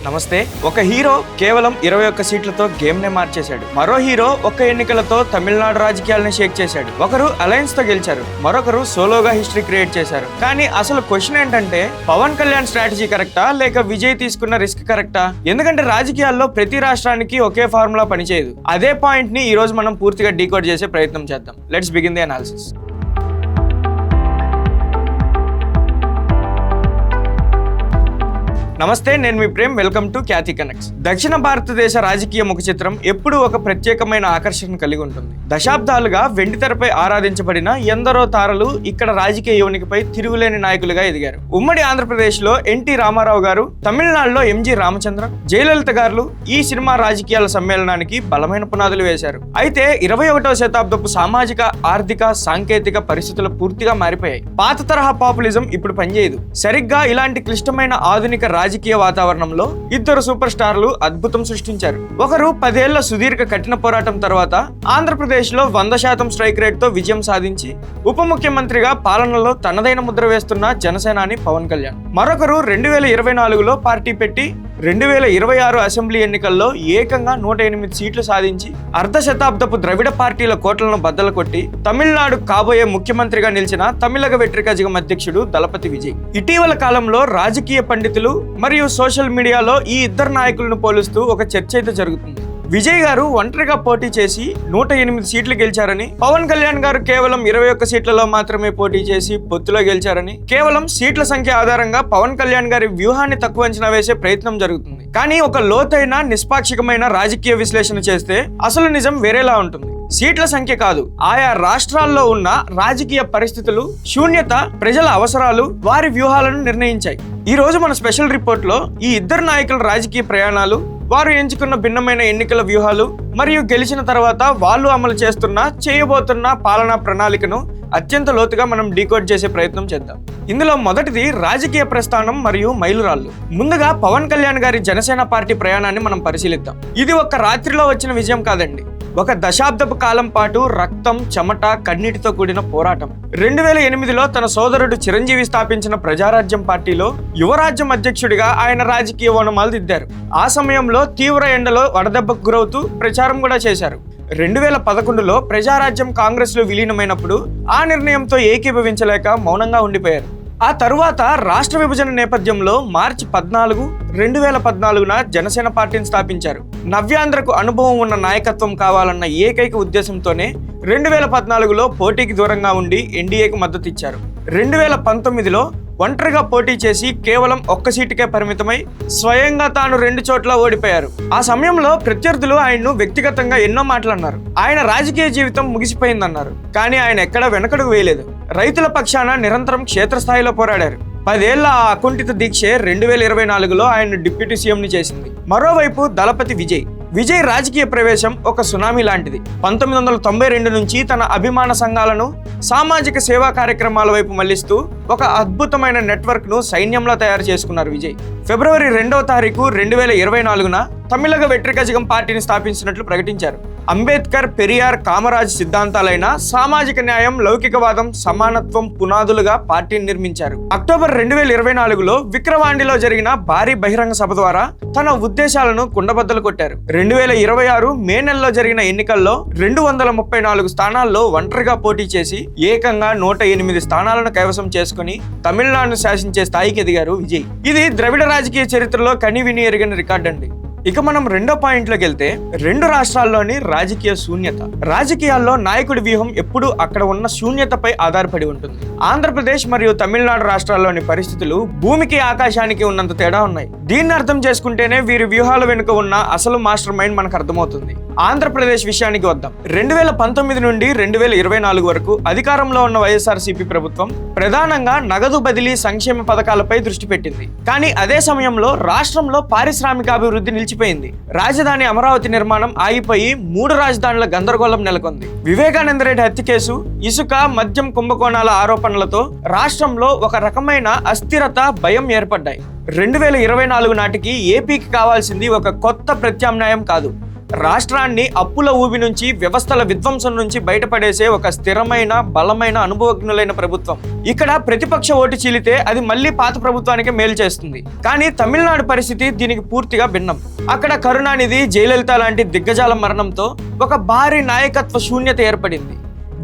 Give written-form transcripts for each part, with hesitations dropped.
నమస్తే. ఒక హీరో కేవలం 21 సీట్లతో గేమ్ నే మార్చేశాడు. మరో హీరో ఒక్క ఎన్నికలతో తమిళనాడు రాజకీయాలను షేక్ చేశాడు. ఒకరు అలయన్స్ తో గెలిచారు, మరొకరు సోలోగా హిస్టరీ క్రియేట్ చేశారు. కానీ అసలు క్వశ్చన్ ఏంటంటే, పవన్ కళ్యాణ్ స్ట్రాటజీ కరెక్టా లేక విజయ్ తీసుకున్న రిస్క్ కరెక్టా? ఎందుకంటే రాజకీయాల్లో ప్రతి రాష్ట్రానికి ఒకే ఫార్ములా పనిచేయదు. అదే పాయింట్ ని ఈ రోజు మనం పూర్తిగా డీకోడ్ చేసే ప్రయత్నం చేద్దాం. Let's begin the analysis. నమస్తే, నేను మీ Prem. Welcome to Khyathi connects. దక్షిణ భారతదేశ రాజకీయ ముఖ చిత్రం ఎప్పుడూ ఒక ప్రత్యేకమైన ఆకర్షణ కలిగి ఉంటుంది. దశాబ్దాలుగా వెండితెరపై ఆరాధించబడిన ఎందరో తారలు ఇక్కడ రాజకీయ యోనికిపై తిరుగులేని నాయకులుగా ఎదిగారు. ఉమ్మడి ఆంధ్రప్రదేశ్ లో ఎన్టీ రామారావు గారు, తమిళనాడులో ఎంజి రామచంద్రన్, జయలలిత గారు ఈ సినిమా రాజకీయాల సమ్మేళనానికి బలమైన పునాదులు వేశారు. అయితే 21వ శతాబ్దపు సామాజిక, ఆర్థిక, సాంకేతిక పరిస్థితులు పూర్తిగా మారిపోయాయి. పాత తరహా పాపులిజం ఇప్పుడు పనిచేయదు. సరిగ్గా ఇలాంటి క్లిష్టమైన ఆధునిక రాజకీయ వాతావరణంలో ఇద్దరు సూపర్ స్టార్లు అద్భుతం సృష్టించారు. ఒకరు 10 ఏళ్ల సుదీర్ఘ కఠిన పోరాటం తర్వాత ఆంధ్రప్రదేశ్ లో 100% స్ట్రైక్ రేట్ తో విజయం సాధించి ఉప ముఖ్యమంత్రిగా పాలనలో తనదైన ముద్ర వేస్తున్న జనసేనాని పవన్ కళ్యాణ్. మరొకరు 2024లో పార్టీ పెట్టి 2026 అసెంబ్లీ ఎన్నికల్లో ఏకంగా 108 సీట్లు సాధించి అర్ధ శతాబ్దపు ద్రవిడ పార్టీల కోట్లను బద్దలు కొట్టి తమిళనాడు కాబోయే ముఖ్యమంత్రిగా నిలిచిన తమిళగ వెట్రికజగం అధ్యక్షుడు దళపతి విజయ్. ఇటీవల కాలంలో రాజకీయ పండితులు మరియు సోషల్ మీడియాలో ఈ ఇద్దరు నాయకులను పోలుస్తూ ఒక చర్చ అయితే జరుగుతుంది. విజయ్ గారు ఒంటరిగా పోటీ చేసి 108 సీట్లు గెలిచారని, పవన్ కళ్యాణ్ గారు కేవలం 21 సీట్లలో మాత్రమే పోటీ చేసి పొత్తులో గెలిచారని, కేవలం సీట్ల సంఖ్య ఆధారంగా పవన్ కళ్యాణ్ గారి వ్యూహాన్ని తక్కువ అంచనా వేసే ప్రయత్నం జరుగుతుంది. కానీ ఒక లోతైన, నిష్పాక్షికమైన రాజకీయ విశ్లేషణ చేస్తే అసలు నిజం వేరేలా ఉంటుంది. సీట్ల సంఖ్య కాదు, ఆయా రాష్ట్రాల్లో ఉన్న రాజకీయ పరిస్థితులు, శూన్యత, ప్రజల అవసరాలు వారి వ్యూహాలను నిర్ణయించాయి. ఈ రోజు మన స్పెషల్ రిపోర్ట్ లో ఈ ఇద్దరు నాయకుల రాజకీయ ప్రయాణాలు, వారు ఎంచుకున్న భిన్నమైన ఎన్నికల వ్యూహాలు మరియు గెలిచిన తర్వాత వాళ్ళు అమలు చేయబోతున్న పాలనా ప్రణాళికను అత్యంత లోతుగా మనం డీకోడ్ చేసే ప్రయత్నం చేద్దాం. ఇందులో మొదటిది రాజకీయ ప్రస్థానం మరియు మైలురాళ్ళు. ముందుగా పవన్ కళ్యాణ్ గారి జనసేన పార్టీ ప్రయాణాన్ని మనం పరిశీలిద్దాం. ఇది ఒక్క రాత్రిలో వచ్చిన విజయం కాదండి. ఒక దశాబ్దపు కాలం పాటు రక్తం, చెమట, కన్నీటితో కూడిన పోరాటం. 2008లో తన సోదరుడు చిరంజీవి స్థాపించిన ప్రజారాజ్యం పార్టీలో యువరాజ్యం అధ్యక్షుడిగా ఆయన రాజకీయ ఓనమాలు దిద్దారు. ఆ సమయంలో తీవ్ర ఎండలో వడదెబ్బకు గురవుతూ ప్రచారం కూడా చేశారు. 2011లో ప్రజారాజ్యం కాంగ్రెస్ లో విలీనమైనప్పుడు ఆ నిర్ణయంతో ఏకీభవించలేక మౌనంగా ఉండిపోయారు. ఆ తరువాత రాష్ట్ర విభజన నేపథ్యంలో మార్చి 14, 2014న జనసేన పార్టీని స్థాపించారు. నవ్యాంధ్రకు అనుభవం ఉన్న నాయకత్వం కావాలన్న ఏకైక ఉద్దేశంతోనే 2014లో పోటీకి దూరంగా ఉండి ఎన్డీఏకి మద్దతు ఇచ్చారు. 2019లో ఒంటరిగా పోటీ చేసి కేవలం 1 సీటుకే పరిమితమై స్వయంగా తాను 2 చోట్ల ఓడిపోయారు. ఆ సమయంలో ప్రత్యర్థులు ఆయన్ను వ్యక్తిగతంగా ఎన్నో మాటలన్నారు. ఆయన రాజకీయ జీవితం ముగిసిపోయిందన్నారు. కానీ ఆయన ఎక్కడా వెనకడుగు వేయలేదు. రైతుల పక్షాన నిరంతరం క్షేత్రస్థాయిలో పోరాడారు. 10 ఏళ్ల ఆ అకుంఠిత దీక్షే 2024లో ఆయన్ను డిప్యూటీ సీఎంని చేసింది. మరోవైపు దళపతి విజయ్ రాజకీయ ప్రవేశం ఒక సునామీ లాంటిది. 1992 నుంచి తన అభిమాన సంఘాలను సామాజిక సేవా కార్యక్రమాల వైపు మళ్లిస్తూ ఒక అద్భుతమైన నెట్వర్క్ ను సైన్యంలో తయారు చేసుకున్నారు విజయ్. ఫిబ్రవరి 2వ తారీఖు 2024న తమిళగ వెట్రికజగం పార్టీని స్థాపించినట్లు ప్రకటించారు. అంబేద్కర్, పెరియార్, కామరాజ్ సిద్ధాంతాలైన సామాజిక న్యాయం, లౌకికవాదం, సమానత్వం పునాదులుగా పార్టీని నిర్మించారు. అక్టోబర్ 2024లో విక్రవాండిలో జరిగిన భారీ బహిరంగ సభ ద్వారా తన ఉద్దేశాలను కుండబద్దలు కొట్టారు. 2026 మే నెలలో జరిగిన ఎన్నికల్లో 234 స్థానాల్లో ఒంటరిగా పోటీ చేసి ఏకంగా 108 స్థానాలను కైవసం చేసుకుని తమిళనాడును శాసించే స్థాయికి ఎదిగారు విజయ్. ఇది ద్రవిడ రాజకీయ చరిత్రలో కనివిని ఎరిగిన రికార్డ్ అండి. ఇక మనం రెండో పాయింట్లోకి వెళ్తే, 2 రాష్ట్రాల్లోని రాజకీయ శూన్యత. రాజకీయాల్లో నాయకుడి వ్యూహం ఎప్పుడూ అక్కడ ఉన్న శూన్యతపై ఆధారపడి ఉంటుంది. ఆంధ్రప్రదేశ్ మరియు తమిళనాడు రాష్ట్రాల్లోని పరిస్థితులు భూమికి ఆకాశానికి ఉన్నంత తేడా ఉన్నాయి. దీన్ని అర్థం చేసుకుంటేనే వీరి వ్యూహాల వెనుక ఉన్న అసలు మాస్టర్ మైండ్ మనకు అర్థమవుతుంది. ఆంధ్రప్రదేశ్ విషయానికి వద్దాం. 2019 నుండి 2024 వరకు అధికారంలో ఉన్న వైఎస్ఆర్సీపీ ప్రభుత్వం ప్రధానంగా నగదు బదిలీ, సంక్షేమ పథకాలపై దృష్టి పెట్టింది. కానీ అదే సమయంలో రాష్ట్రంలో పారిశ్రామికాభివృద్ధి నిలిచిపోయింది. రాజధాని అమరావతి నిర్మాణం ఆగిపోయి 3 రాజధానుల గందరగోళం నెలకొంది. వివేకానంద రెడ్డి హత్య కేసు, ఇసుక, మద్యం కుంభకోణాల ఆరోపణలతో రాష్ట్రంలో ఒక రకమైన అస్థిరత, భయం ఏర్పడ్డాయి. 2024 నాటికి ఏపీకి కావాల్సింది ఒక కొత్త ప్రత్యామ్నాయం కాదు, రాష్ట్రాన్ని అప్పుల ఊబి నుంచి, వ్యవస్థల విధ్వంసం నుంచి బయటపడేసే ఒక స్థిరమైన, బలమైన, అనుభవజ్ఞులైన ప్రభుత్వం. ఇక్కడ ప్రతిపక్ష ఓటు చీలితే అది మళ్ళీ పాత ప్రభుత్వానికి మేలు చేస్తుంది. కానీ తమిళనాడు పరిస్థితి దీనికి పూర్తిగా భిన్నం. అక్కడ కరుణానిధి, జయలలిత లాంటి దిగ్గజాల మరణంతో ఒక భారీ నాయకత్వ శూన్యత ఏర్పడింది.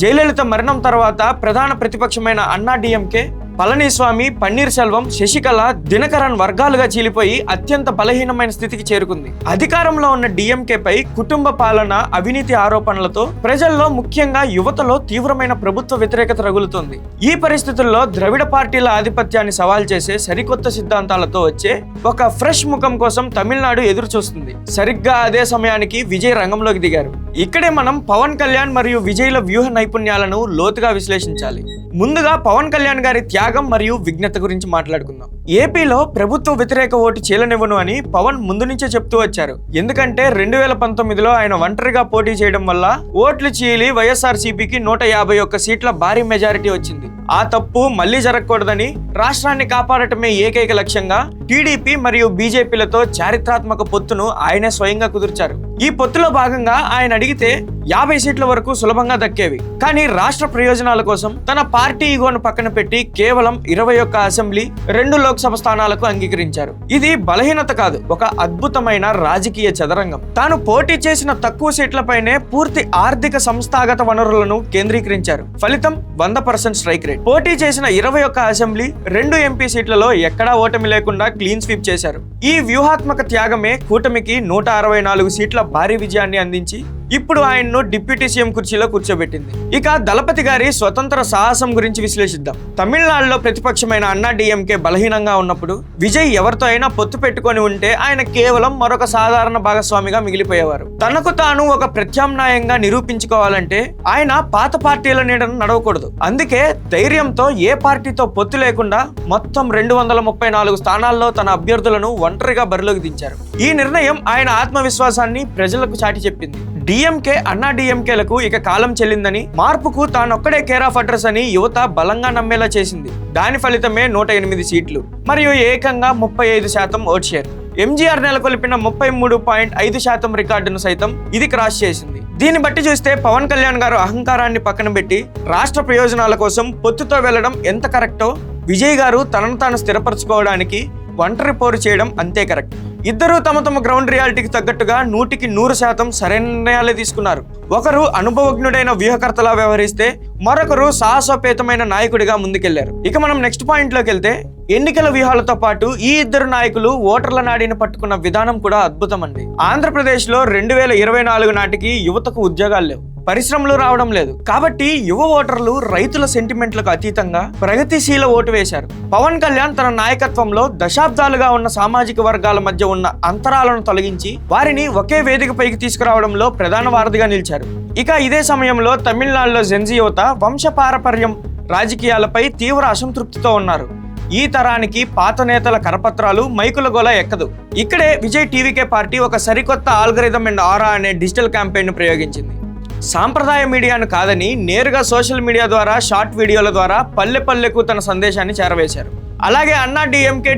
జయలలిత మరణం తర్వాత ప్రధాన ప్రతిపక్షమైన అన్నా డిఎంకే, పళనిస్వామి, పన్నీర్ సెల్వం, శశికళ, దినకరన్ వర్గాలుగా చీలిపోయి అత్యంత బలహీనమైన స్థితికి చేరుకుంది. అధికారంలో ఉన్న డిఎంకేపై కుటుంబ పాలన, అవినీతి ఆరోపణలతో ప్రజల్లో, ముఖ్యంగా యువతలో తీవ్రమైన ప్రభుత్వ వ్యతిరేకత రగులుతోంది. ఈ పరిస్థితుల్లో ద్రవిడ పార్టీల ఆధిపత్యాన్ని సవాల్ చేసే సరికొత్త సిద్ధాంతాలతో వచ్చే ఒక ఫ్రెష్ ముఖం కోసం తమిళనాడు ఎదురు చూస్తుంది. సరిగ్గా అదే సమయానికి విజయ్ రంగంలోకి దిగారు. ఇక్కడే మనం పవన్ కళ్యాణ్ మరియు విజయ్ల వ్యూహ నైపుణ్యాలను లోతుగా విశ్లేషించాలి. ముందుగా పవన్ కళ్యాణ్ గారి త్యాగం మరియు విఘ్నత గురించి మాట్లాడుకుందాం. ఏపీలో ప్రభుత్వ వ్యతిరేక ఓటు చీలనివ్వను అని పవన్ ముందు నుంచే చెప్తూ వచ్చారు. ఎందుకంటే 2019లో ఆయన ఒంటరిగా పోటీ చేయడం వల్ల ఓట్లు చీలి వైఎస్ఆర్సీపీకి 151 సీట్ల భారీ మెజారిటీ వచ్చింది. ఆ తప్పు మళ్లీ జరగకూడదని, రాష్ట్రాన్ని కాపాడటమే ఏకైక లక్ష్యంగా టీడీపీ మరియు బీజేపీలతో చారిత్రాత్మక పొత్తును ఆయనే స్వయంగా కుదిర్చారు. ఈ పొత్తులో భాగంగా ఆయన అడిగితే 50 సీట్ల వరకు సులభంగా దక్కేవి. కానీ రాష్ట్ర ప్రయోజనాల కోసం తన పార్టీ ఈగోను పక్కన పెట్టి కేవలం 21 అసెంబ్లీ, 2 లోక్సభ స్థానాలకు అంగీకరించారు. ఇది బలహీనత కాదు, ఒక అద్భుతమైన రాజకీయ చదరంగం. తాను పోటీ చేసిన తక్కువ సీట్లపైనే పూర్తి ఆర్థిక సంస్థాగత వనరులను కేంద్రీకరించారు. ఫలితం 100% స్ట్రైక్ రేట్. పోటీ చేసిన 21 అసెంబ్లీ, 2 ఎంపీ సీట్లలో ఎక్కడా ఓటమి లేకుండా క్లీన్ స్వీప్ చేశారు. ఈ వ్యూహాత్మక త్యాగమే కూటమికి 164 సీట్ల భారీ విజయాన్ని అందించి ఇప్పుడు ఆయన్ను డిప్యూటీ సీఎం కుర్చీలో కూర్చోబెట్టింది. ఇక దళపతి గారి స్వతంత్ర సాహసం గురించి విశ్లేషిద్దాం. తమిళనాడులో ప్రతిపక్షమైన అన్నా డిఎంకే బలహీనంగా ఉన్నప్పుడు విజయ్ ఎవరితో అయినా పొత్తు పెట్టుకొని ఉంటే ఆయన కేవలం మరొక సాధారణ భాగస్వామిగా మిగిలిపోయేవారు. తనకు తాను ఒక ప్రత్యామ్నాయంగా నిరూపించుకోవాలంటే ఆయన పాత పార్టీల నీడను నడవకూడదు. అందుకే ధైర్యంతో ఏ పార్టీతో పొత్తు లేకుండా మొత్తం 234 స్థానాల్లో తన అభ్యర్థులను ఒంటరిగా బరిలోకి దించారు. ఈ నిర్ణయం ఆయన ఆత్మవిశ్వాసాన్ని ప్రజలకు చాటి చెప్పింది. డిఎంకే, అన్నా డిఎంకేలకు ఇక కాలం చెల్లిందని, మార్పుకు తానొక్కడే కేర్ ఆఫ్ అడ్రస్ అని యువత బలంగా నమ్మేలా చేసింది. దాని ఫలితమే 108 సీట్లు మరియు ఏకంగా 35% ఓట్ షేర్. ఎంజీఆర్ నెలకొల్పిన 33.5% రికార్డును సైతం ఇది క్రాస్ చేసింది. దీన్ని బట్టి చూస్తే పవన్ కళ్యాణ్ గారు అహంకారాన్ని పక్కన పెట్టి రాష్ట్ర ప్రయోజనాల కోసం పొత్తుతో వెళ్లడం ఎంత కరెక్టో, విజయ్ గారు తనను తాను స్థిరపరచుకోవడానికి ఒంటరి పోరు చేయడం అంతే కరెక్ట్. ఇద్దరూ తమ తమ గ్రౌండ్ రియాలిటీకి తగ్గట్టుగా 100% సరైన నిర్ణయాలే తీసుకున్నారు. ఒకరు అనుభవజ్ఞుడైన వ్యూహకర్తలా వ్యవహరిస్తే మరొకరు సాహసోపేతమైన నాయకుడిగా ముందుకెళ్లారు. ఇక మనం నెక్స్ట్ పాయింట్ లోకి వెళ్తే, ఎన్నికల వ్యూహాలతో పాటు ఈ ఇద్దరు నాయకులు ఓటర్ల నాడిని పట్టుకున్న విధానం కూడా అద్భుతం అండి. ఆంధ్రప్రదేశ్ లో 2024 నాటికి యువతకు ఉద్యోగాలు లేవు, పరిశ్రమలు రావడం లేదు. కాబట్టి యువ ఓటర్లు రైతుల సెంటిమెంట్లకు అతీతంగా ప్రగతిశీల ఓటు వేశారు. పవన్ కళ్యాణ్ తన నాయకత్వంలో దశాబ్దాలుగా ఉన్న సామాజిక వర్గాల మధ్య ఉన్న అంతరాలను తొలగించి వారిని ఒకే వేదికపైకి తీసుకురావడంలో ప్రధాన వారధిగా నిలిచారు. ఇక ఇదే సమయంలో తమిళనాడులో జెన్జీ యువత వంశపారపర్యం రాజకీయాలపై తీవ్ర అసంతృప్తితో ఉన్నారు. ఈ తరానికి పాత నేతల కరపత్రాలు, మైకుల గోల ఎక్కదు. ఇక్కడే విజయ్ టీవీకే పార్టీ ఒక సరికొత్త ఆల్గరిథం అండ్ ఆరా అనే డిజిటల్ క్యాంపెయిన్ ను ప్రయోగించింది. సాంప్రదాయ మీడియాను కాదని నేరుగా సోషల్ మీడియా ద్వారా, షార్ట్ వీడియోల ద్వారా పల్లె పల్లెకు తన సందేశాన్ని చేరవేశారు. అలాగే అన్నా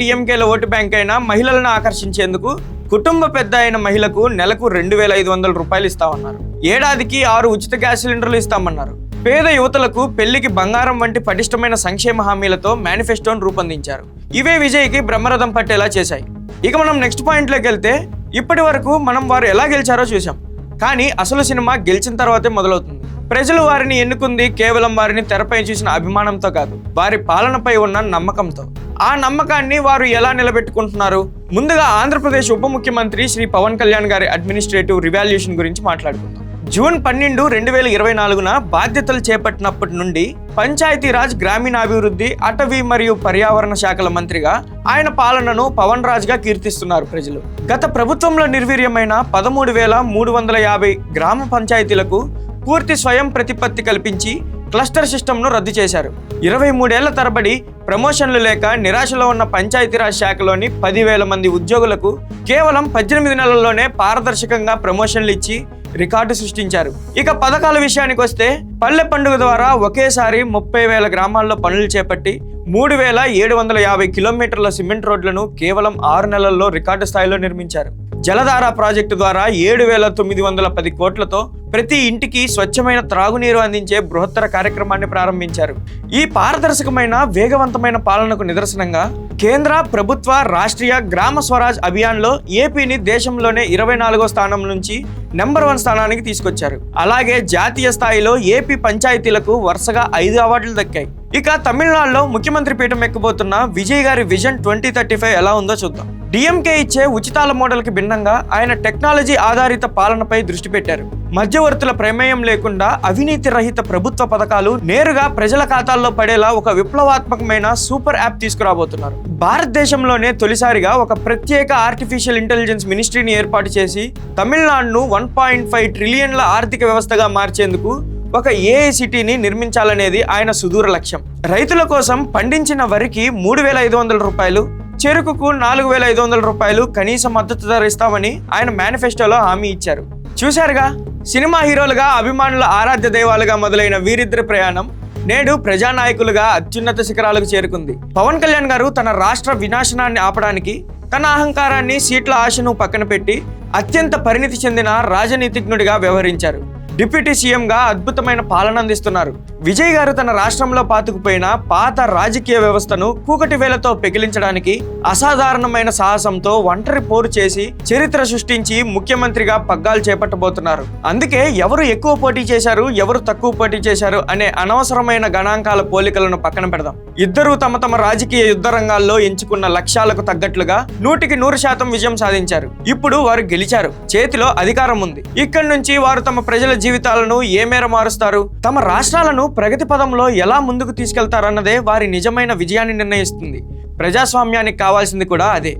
డిఎంకేల ఓటు బ్యాంక్ అయిన మహిళలను ఆకర్షించేందుకు కుటుంబ పెద్ద అయిన మహిళకు నెలకు 2,500 రూపాయలు ఇస్తామన్నారు. ఏడాదికి 6 ఉచిత గ్యాస్ సిలిండర్లు ఇస్తామన్నారు. పేద యువతలకు పెళ్లికి బంగారం వంటి పటిష్టమైన సంక్షేమ హామీలతో మేనిఫెస్టోను రూపొందించారు. ఇవే విజయ్కి బ్రహ్మరథం పట్టేలా చేశాయి. ఇక మనం నెక్స్ట్ పాయింట్లోకి వెళ్తే, ఇప్పటి వరకు మనం వారు ఎలా గెలిచారో చూసాం. కానీ అసలు సినిమా గెలిచిన తర్వాతే మొదలవుతుంది. ప్రజలు వారిని ఎన్నుకుంది కేవలం వారిని తెరపై చూసిన అభిమానంతో కాదు, వారి పాలనపై ఉన్న నమ్మకంతో. ఆ నమ్మకాన్ని వారు ఎలా నిలబెట్టుకుంటున్నారు? ముందుగా ఆంధ్రప్రదేశ్ ఉప ముఖ్యమంత్రి శ్రీ పవన్ కళ్యాణ్ గారి అడ్మినిస్ట్రేటివ్ రివాల్యూషన్ గురించి మాట్లాడుకుందాం. జూన్ 12, 2024న బాధ్యతలు చేపట్టినప్పటి నుండి పంచాయతీరాజ్, గ్రామీణాభివృద్ధి, అటవీ మరియు పర్యావరణ శాఖల మంత్రిగా ఆయన పాలనను పవన్ రాజ్ గా కీర్తిస్తున్నారు ప్రజలు. గత ప్రభుత్వంలో నిర్వీర్యమైన 13,350 గ్రామ పంచాయతీలకు పూర్తి స్వయం ప్రతిపత్తి కల్పించి క్లస్టర్ సిస్టమ్ను రద్దు చేశారు. 23 ఏళ్ల తరబడి ప్రమోషన్లు లేక నిరాశలో ఉన్న పంచాయతీరాజ్ శాఖలోని 10,000 మంది ఉద్యోగులకు కేవలం 18 నెలల్లోనే పారదర్శకంగా ప్రమోషన్లు ఇచ్చి రికార్డు సృష్టించారు. ఇక పథకాల విషయానికి వస్తే, పల్లె పండుగ ద్వారా ఒకేసారి 30,000 గ్రామాల్లో పనులు చేపట్టి 3,750 కిలోమీటర్ల సిమెంట్ రోడ్లను కేవలం 6 నెలల్లో రికార్డు స్థాయిలో నిర్మించారు. జలధార ప్రాజెక్టు ద్వారా 7,910 కోట్లతో ప్రతి ఇంటికి స్వచ్ఛమైన త్రాగునీరు అందించే బృహత్తర కార్యక్రమాన్ని ప్రారంభించారు. ఈ పారదర్శకమైన వేగవంతమైన పాలనకు నిదర్శనంగా కేంద్ర ప్రభుత్వ రాష్ట్రీయ గ్రామ స్వరాజ్ అభియాన్లో ఏపీని దేశంలోనే 24వ స్థానం నుంచి నెంబర్ 1 స్థానానికి తీసుకొచ్చారు. అలాగే జాతీయ స్థాయిలో ఏపీ పంచాయతీలకు వరుసగా 5 అవార్డులు దక్కాయి. ఇక తమిళనాడులో ముఖ్యమంత్రి పీఠం ఎక్కబోతున్న విజయ్ గారి విజన్ 2035 ఎలా ఉందో చూద్దాం. డిఎంకే ఇచ్చే ఉచితాల మోడల్కి భిన్నంగా ఆయన టెక్నాలజీ ఆధారిత పాలనపై దృష్టి పెట్టారు. మధ్యవర్తుల ప్రమేయం లేకుండా అవినీతి రహిత ప్రభుత్వ పథకాలు నేరుగా ప్రజల ఖాతాల్లో పడేలా ఒక విప్లవాత్మకమైన సూపర్ యాప్ తీసుకురాబోతున్నారు. భారతదేశంలోనే తొలిసారిగా ఒక ప్రత్యేక ఆర్టిఫిషియల్ ఇంటెలిజెన్స్ మినిస్ట్రీని ఏర్పాటు చేసి తమిళనాడును 1.5 ట్రిలియన్ల ఆర్థిక వ్యవస్థగా మార్చేందుకు ఒక ఏఐ సిటీని నిర్మించాలనేది ఆయన సుదూర లక్ష్యం. రైతుల కోసం పండించిన వరికి 3,500 రూపాయలు, చెరుకుకు 4,500 రూపాయలు కనీస మద్దతు ధర ఇస్తామని ఆయన మేనిఫెస్టోలో హామీ ఇచ్చారు. చూశారుగా, సినిమా హీరోలుగా అభిమానుల ఆరాధ్య దైవాలుగా మొదలైన వీరిద్దరి ప్రయాణం నేడు ప్రజానాయకులుగా అత్యున్నత శిఖరాలకు చేరుకుంది. పవన్ కళ్యాణ్ గారు తన రాష్ట్ర వినాశనాన్ని ఆపడానికి తన అహంకారాన్ని, సీట్ల ఆశను పక్కన పెట్టి అత్యంత పరిణితి చెందిన రాజనీతిజ్ఞుడిగా వ్యవహరించారు. డిప్యూటీ సీఎంగా అద్భుతమైన పాలన అందిస్తున్నారు. విజయ్ గారు తన రాష్ట్రంలో పాతుకుపోయిన పాత రాజకీయ వ్యవస్థను కూకటి వేలతో పెకిలించడానికి అసాధారణమైన సాహసంతో ఒంటరి పోరు చేసి చరిత్ర సృష్టించి ముఖ్యమంత్రిగా పగ్గాలు చేపట్టబోతున్నారు. అందుకే ఎవరు ఎక్కువ పోటీ చేశారు, ఎవరు తక్కువ పోటీ చేశారు అనే అనవసరమైన గణాంకాల పోలికలను పక్కన పెడదాం. ఇద్దరూ తమ తమ రాజకీయ యుద్ధ రంగాల్లో ఎంచుకున్న లక్ష్యాలకు తగ్గట్లుగా 100% విజయం సాధించారు. ఇప్పుడు వారు గెలిచారు, చేతిలో అధికారం ఉంది. ఇక్కడి నుంచి వారు తమ ప్రజల జీవితాలను ఏ మేర మారుస్తారు, తమ రాష్ట్రాలను ప్రగతి పదంలో ఎలా ముందుకు తీసుకెళ్తారన్నదే వారి నిజమైన విజయాన్ని నిర్ణయిస్తుంది. ప్రజాస్వామ్యానికి కావాల్సింది కూడా అదే.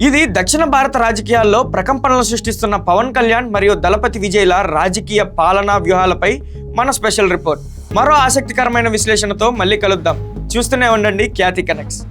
ఇది దక్షిణ భారత రాజకీయాల్లో ప్రకంపనలు సృష్టిస్తున్న పవన్ కళ్యాణ్ మరియు దళపతి విజయ్ల రాజకీయ పాలనా వ్యూహాలపై మన స్పెషల్ రిపోర్ట్. మరో ఆసక్తికరమైన విశ్లేషణతో మళ్ళీ కలుద్దాం. చూస్తూనే ఉండండి ఖ్యాతి కనెక్ట్స్.